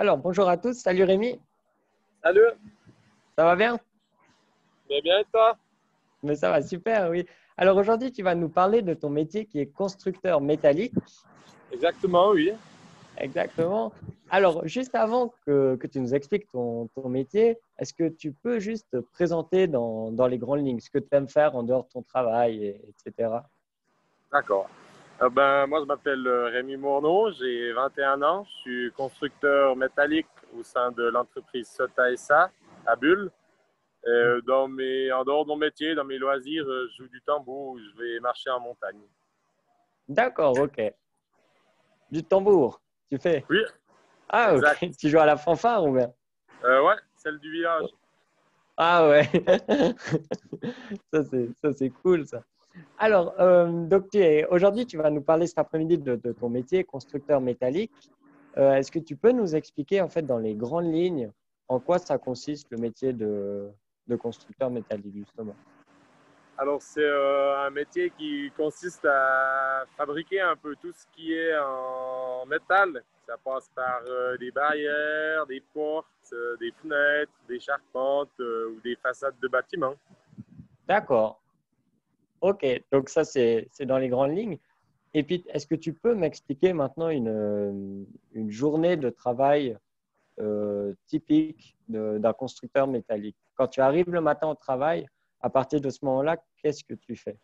Alors, bonjour à tous. Salut Rémi. Salut, Ça va bien? bien et toi? Mais ça va super, oui. Alors aujourd'hui, tu vas nous parler de ton métier qui est constructeur métallique. Exactement, oui. Exactement. Alors, juste avant que tu nous expliques ton métier, est-ce que tu peux juste te présenter dans les grandes lignes, ce que tu aimes faire en dehors de ton travail, etc. D'accord. Moi, je m'appelle Rémi Mourneau, j'ai 21 ans, je suis constructeur métallique au sein de l'entreprise Sota SA à Bulle. En dehors de mon métier, dans mes loisirs, je joue du tambour ou je vais marcher en montagne. D'accord, ok. Du tambour, tu fais? Oui, Ah, ok. exact. Tu joues à la fanfare ou bien? Ouais, celle du village. Ah ouais. Ça, c'est cool, ça. Alors, donc aujourd'hui, tu vas nous parler cet après-midi de ton métier, constructeur métallique. Est-ce que tu peux nous expliquer, en fait, dans les grandes lignes, en quoi ça consiste le métier de constructeur métallique, justement? Alors, c'est un métier qui consiste à fabriquer un peu tout ce qui est en métal. Ça passe par des barrières, des portes, des fenêtres, des charpentes ou des façades de bâtiments. D'accord. OK. Donc ça, c'est dans les grandes lignes. Et puis, est-ce que tu peux m'expliquer maintenant une journée de travail typique d'un constructeur métallique? Quand tu arrives le matin au travail, à partir de ce moment-là, qu'est-ce que tu fais?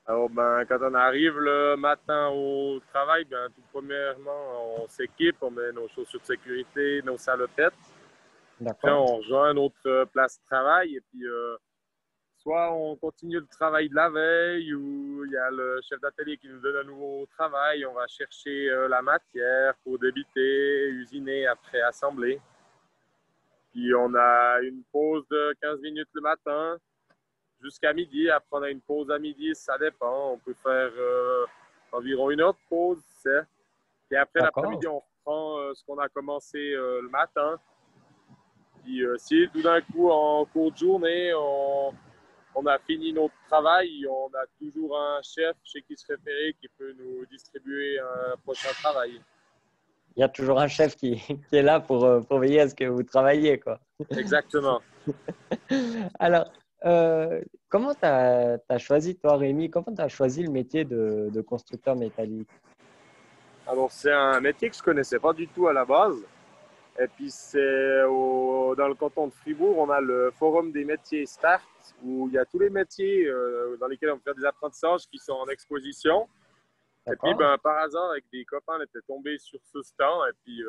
Alors, quand on arrive le matin au travail, tout premièrement, on s'équipe, on met nos chaussures de sécurité, nos salopettes. Après, D'accord? on rejoint notre place de travail et puis soit on continue le travail de la veille ou il y a le chef d'atelier qui nous donne un nouveau travail. On va chercher la matière pour débiter, usiner, après assembler. Puis on a une pause de 15 minutes le matin jusqu'à midi. Après, on a une pause à midi, ça dépend. On peut faire environ une heure de pause. Puis après, D'accord? l'après-midi, on reprend ce qu'on a commencé le matin. Puis si tout d'un coup, en cours de journée, on a fini notre travail, on a toujours un chef chez qui se référer qui peut nous distribuer un prochain travail. Il y a toujours un chef qui est là pour veiller à ce que vous travaillez, quoi. Exactement. Alors, comment tu as choisi, toi, Rémi, comment tu as choisi le métier de constructeur métallique? Alors, c'est un métier que je ne connaissais pas du tout à la base. Et puis, dans le canton de Fribourg, on a le forum des métiers START, où il y a tous les métiers dans lesquels on peut faire des apprentissages qui sont en exposition. Et puis, D'accord? par hasard, avec des copains, on était tombés sur ce stand. Et puis,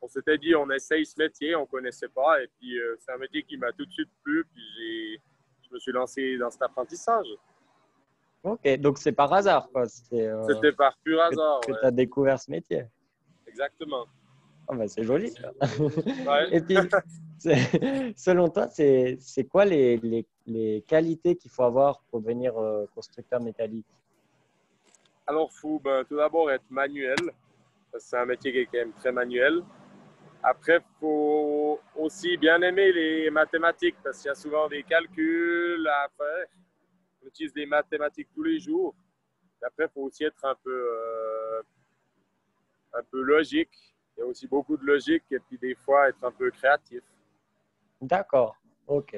on s'était dit, on essaye ce métier, on ne connaissait pas. Et puis, c'est un métier qui m'a tout de suite plu. Puis, je me suis lancé dans cet apprentissage. Ok, donc c'est par hasard, quoi. C'est C'était par pur que, hasard, que tu ouais. as découvert ce métier. Exactement. Ah, bah, c'est joli, ça. Ouais. Et puis, selon toi, c'est quoi les qualités qu'il faut avoir pour devenir constructeur métallique? Alors, il faut tout d'abord être manuel. C'est un métier qui est quand même très manuel. Après, il faut aussi bien aimer les mathématiques parce qu'il y a souvent des calculs à faire. On utilise des mathématiques tous les jours. Et après, il faut aussi être un peu logique. Il y a aussi beaucoup de logique et puis des fois être un peu créatif. D'accord, ok.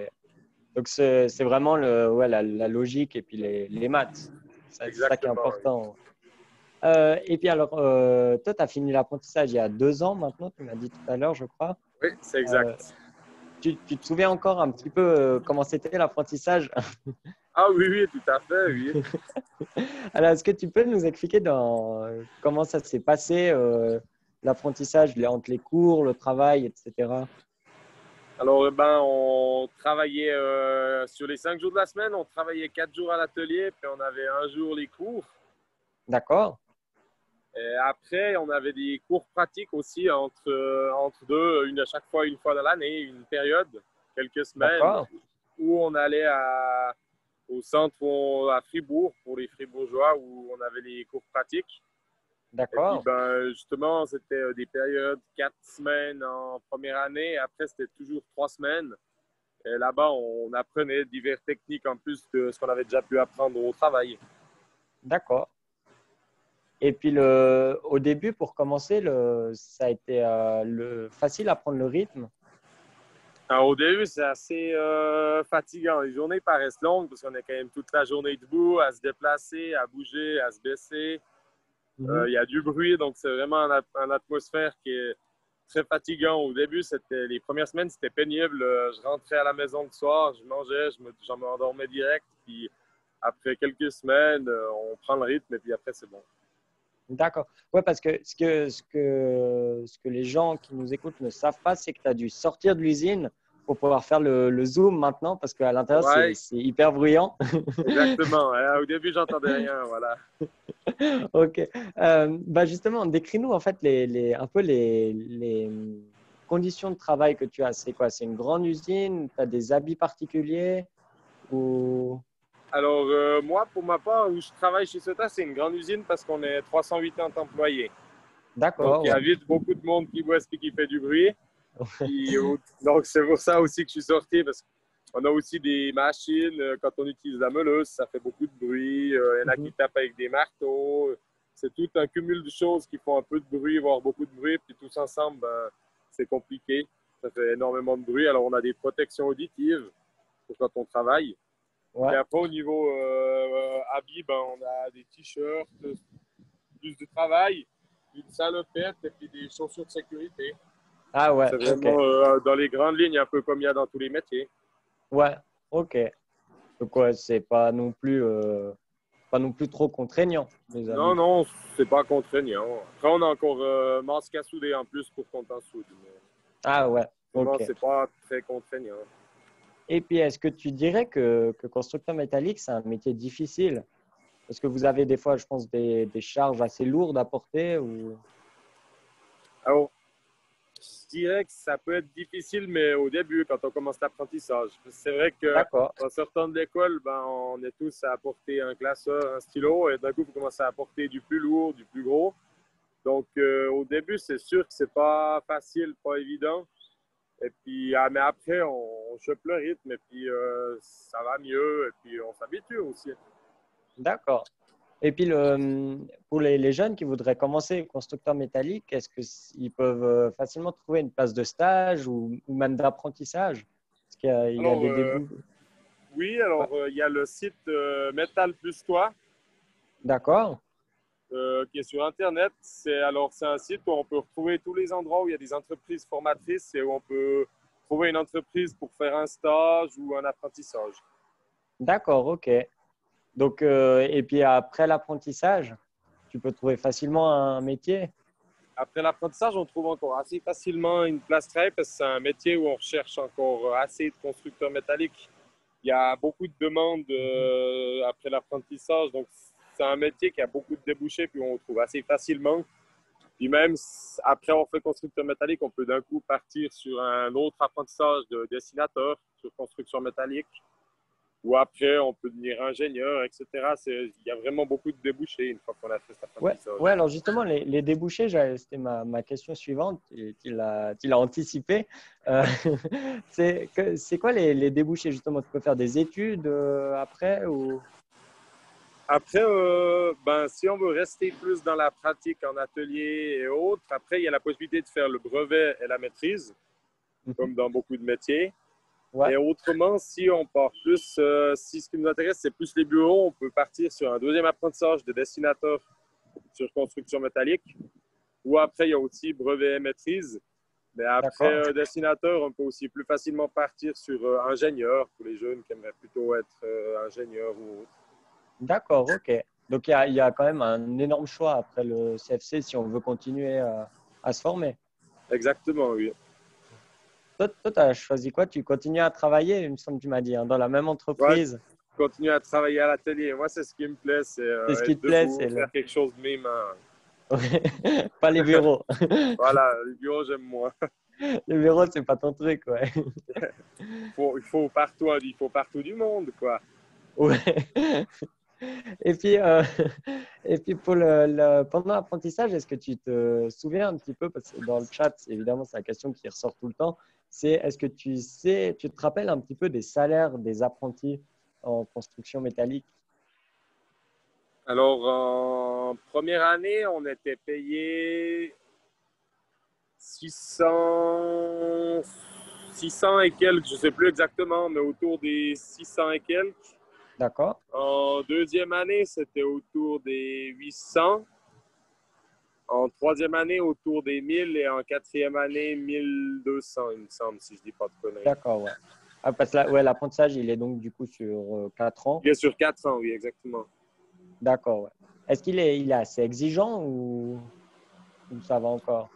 Donc, c'est vraiment ouais, la logique et puis les maths. C'est ça qui est Exactement, oui. important. Et puis alors, toi, tu as fini l'apprentissage il y a 2 ans maintenant, tu m'as dit tout à l'heure, je crois. Oui, c'est Euh, exact. tu te souviens encore un petit peu comment c'était l'apprentissage? Ah oui, oui, tout à fait, oui. Alors, est-ce que tu peux nous expliquer comment ça s'est passé, l'apprentissage entre les cours, le travail, etc. Alors, on travaillait sur les 5 jours de la semaine, on travaillait 4 jours à l'atelier, puis on avait un jour les cours. D'accord, Et après, on avait des cours pratiques aussi entre deux, une à chaque fois, une fois dans l'année, une période, quelques semaines, d'accord, où on allait au centre à Fribourg, pour les Fribourgeois, où on avait les cours pratiques. Et puis, d'accord. justement, c'était des périodes 4 semaines en première année. Après, c'était toujours 3 semaines. Et là-bas, on apprenait diverses techniques en plus de ce qu'on avait déjà pu apprendre au travail. D'accord. Et puis, au début, pour commencer, ça a été facile à prendre le rythme. Alors, au début, c'est assez fatigant. Les journées paraissent longues parce qu'on est quand même toute la journée debout, à se déplacer, à bouger, à se baisser. Mhm. Il y a du bruit, donc c'est vraiment une atmosphère qui est très fatigant. Au début, les premières semaines, c'était pénible. Je rentrais à la maison le soir, je mangeais, j'en m'endormais direct. Puis après quelques semaines, on prend le rythme et puis après, c'est bon. D'accord. Ouais, parce que ce que les gens qui nous écoutent ne savent pas, c'est que tu as dû sortir de l'usine pour pouvoir faire le zoom maintenant, parce qu'à l'intérieur, Ouais, c'est hyper bruyant. exactement. Au début, j'entendais rien, voilà. Ok. Bah justement, décris-nous en fait un peu les conditions de travail que tu as. C'est quoi? C'est une grande usine? Tu as des habits particuliers? Ou... Alors, moi, pour ma part, où je travaille chez Sota, c'est une grande usine parce qu'on est 380 employés. Donc, D'accord, il y a ouais. vite beaucoup de monde qui bosse et qui fait du bruit. Donc, c'est pour ça aussi que je suis sorti parce qu'on a aussi des machines. Quand on utilise la meuleuse, ça fait beaucoup de bruit. Il y en a qui Mhm. tapent avec des marteaux. C'est tout un cumul de choses qui font un peu de bruit, voire beaucoup de bruit. Puis tous ensemble, ben, c'est compliqué. Ça fait énormément de bruit. Alors, on a des protections auditives pour quand on travaille. Et Ouais. après, au niveau habits, ben, on a des t-shirts, plus de travail, une salopette et puis des chaussures de sécurité. Ah ouais, C'est ok. vraiment dans les grandes lignes, un peu comme il y a dans tous les métiers. Ouais, ok. Donc ouais, c'est pas non plus trop contraignant, les Non, habits. non, c'est pas contraignant. Après, on a encore masque à souder en plus pour qu'on t'en soude. Mais Ah ouais, vraiment, ok. c'est pas très contraignant. Et puis, est-ce que tu dirais que constructeur métallique, c'est un métier difficile? Parce que vous avez des fois, je pense, des charges assez lourdes à porter ou... Alors, je dirais que ça peut être difficile, mais au début, quand on commence l'apprentissage. C'est vrai que D'accord, en sortant de l'école, ben, on est tous à apporter un classeur, un stylo, et d'un coup, vous commencez à apporter du plus lourd, du plus gros. Donc, au début, c'est sûr que c'est pas facile, pas évident. Et puis, mais après, on chope le rythme, et puis ça va mieux, et puis on s'habitue aussi. d'accord. Et puis, pour les jeunes qui voudraient commencer constructeur métallique, est-ce qu'ils peuvent facilement trouver une place de stage ou même d'apprentissage? Est-ce qu'il y a Alors, des débuts? oui, Ouais. alors il y a le site Metal Plus Toi D'accord, qui est sur Internet. C'est un site où on peut retrouver tous les endroits où il y a des entreprises formatrices et où on peut trouver une entreprise pour faire un stage ou un apprentissage. d'accord, ok. Donc, et puis après l'apprentissage, tu peux trouver facilement un métier. Après l'apprentissage, on trouve encore assez facilement une place de travail parce que c'est un métier où on recherche encore assez de constructeurs métalliques. Il y a beaucoup de demandes après l'apprentissage, donc c'est un métier qui a beaucoup de débouchés, puis on le trouve assez facilement. Puis même après on fait constructeur métallique, on peut d'un coup partir sur un autre apprentissage de dessinateur sur construction métallique. Ou après, on peut devenir ingénieur, etc. Il y a vraiment beaucoup de débouchés une fois qu'on a fait cet Ouais, apprentissage. ouais, alors justement, les débouchés, c'était ma question suivante, et tu l'as anticipé. Euh, c'est quoi les débouchés, justement? Tu peux faire des études après ou... Après, ben, si on veut rester plus dans la pratique en atelier et autres, après, il y a la possibilité de faire le brevet et la maîtrise, Mhm. comme dans beaucoup de métiers. Ouais, Et autrement, si on part plus, si ce qui nous intéresse, c'est plus les bureaux, on peut partir sur un deuxième apprentissage de dessinateur sur construction métallique. Ou après, il y a aussi brevet et maîtrise. Mais après d'accord. dessinateur, on peut aussi plus facilement partir sur ingénieur pour les jeunes qui aimeraient plutôt être ingénieur ou autre. D'accord, ok. Donc, il y a quand même un énorme choix après le CFC si on veut continuer à se former. Exactement, oui. Toi, tu as choisi quoi? Tu continues à travailler, il me semble que tu m'as dit, hein, dans la même Ouais, entreprise. continuer à travailler à l'atelier. Moi, c'est ce qui me plaît, c'est C'est ce qui être te plaît, debout, c'est faire quelque chose de mes mains. pas les bureaux. Voilà, le bureau, j'aime moins. Les bureaux, c'est pas ton truc, ouais. Il faut partout du monde, quoi. Ouais. Et puis, et puis pendant l'apprentissage, est-ce que tu te souviens un petit peu, parce que dans le chat, évidemment, c'est la question qui ressort tout le temps, c'est est-ce que tu te rappelles un petit peu des salaires des apprentis en construction métallique? Alors, en première année, on était payé 600, 600 et quelques, je ne sais plus exactement, mais autour des 600 et quelques. D'accord. En deuxième année, c'était autour des 800. En troisième année, autour des 1000. Et en quatrième année, 1200, il me semble, si je ne dis pas de conneries. D'accord, ouais. Ah, parce que ouais, l'apprentissage, il est donc du coup sur 4 ans. Il est sur 4 ans, oui, exactement. D'accord, ouais. Est-ce qu'il est assez exigeant ou ça va encore?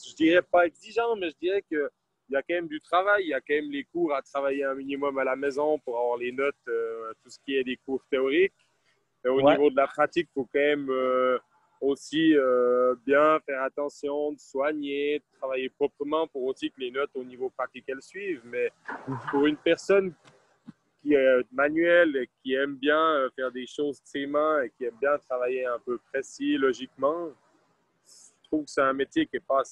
Je dirais pas exigeant, mais je dirais qu'il y a quand même du travail. Il y a quand même les cours à travailler un minimum à la maison pour avoir les notes, tout ce qui est des cours théoriques. Et au Ouais. niveau de la pratique, il faut quand même aussi bien faire attention, de soigner, de travailler proprement pour aussi que les notes au niveau pratique elles suivent. Mais pour une personne qui est manuelle et qui aime bien faire des choses de ses mains et qui aime bien travailler un peu précis, logiquement, je trouve que c'est un métier qui n'est pas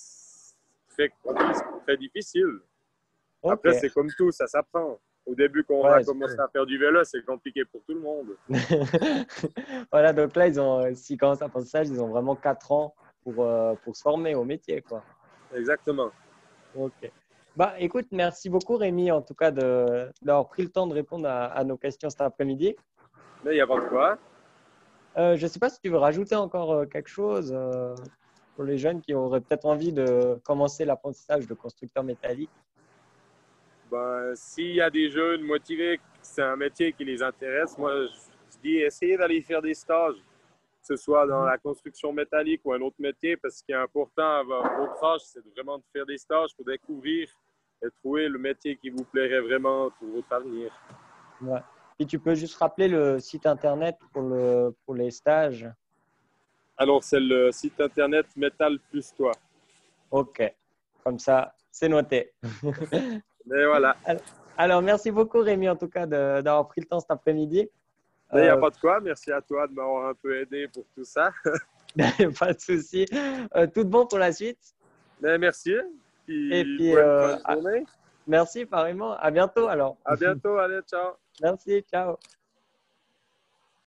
très difficile. Ok. Après, c'est comme tout, ça s'apprend. Au début, quand on va Ouais, c'est commencer cool. à faire du vélo, c'est compliqué pour tout le monde. Voilà, donc là, s'ils commencent l'apprentissage, ils ont vraiment 4 ans pour se former au métier, quoi. Exactement. Ok. Bah, écoute, merci beaucoup, Rémi, en tout cas, d'avoir pris le temps de répondre à nos questions cet après-midi. Mais il n'y a pas de quoi. Je ne sais pas si tu veux rajouter encore quelque chose pour les jeunes qui auraient peut-être envie de commencer l'apprentissage de constructeur métallique. Ben, s'il y a des jeunes motivés, c'est un métier qui les intéresse, moi, je dis essayez d'aller faire des stages, que ce soit dans la construction métallique ou un autre métier, parce ce qui est important à votre âge, c'est vraiment de faire des stages pour découvrir et trouver le métier qui vous plairait vraiment pour votre avenir. Ouais. Et tu peux juste rappeler le site internet pour les stages. Alors, c'est le site internet Métal Plus Toi. Ok, comme ça, c'est noté. Mais voilà. Alors, merci beaucoup, Rémi, en tout cas, d'avoir pris le temps cet après-midi. Mais il n'y a pas de quoi. Merci à toi de m'avoir un peu aidé pour tout ça. Pas de souci. Tout de bon pour la suite. Mais merci. Et Puis, puis, bonne journée. merci, pareillement. À bientôt, alors. À bientôt. Allez, ciao. Merci, ciao.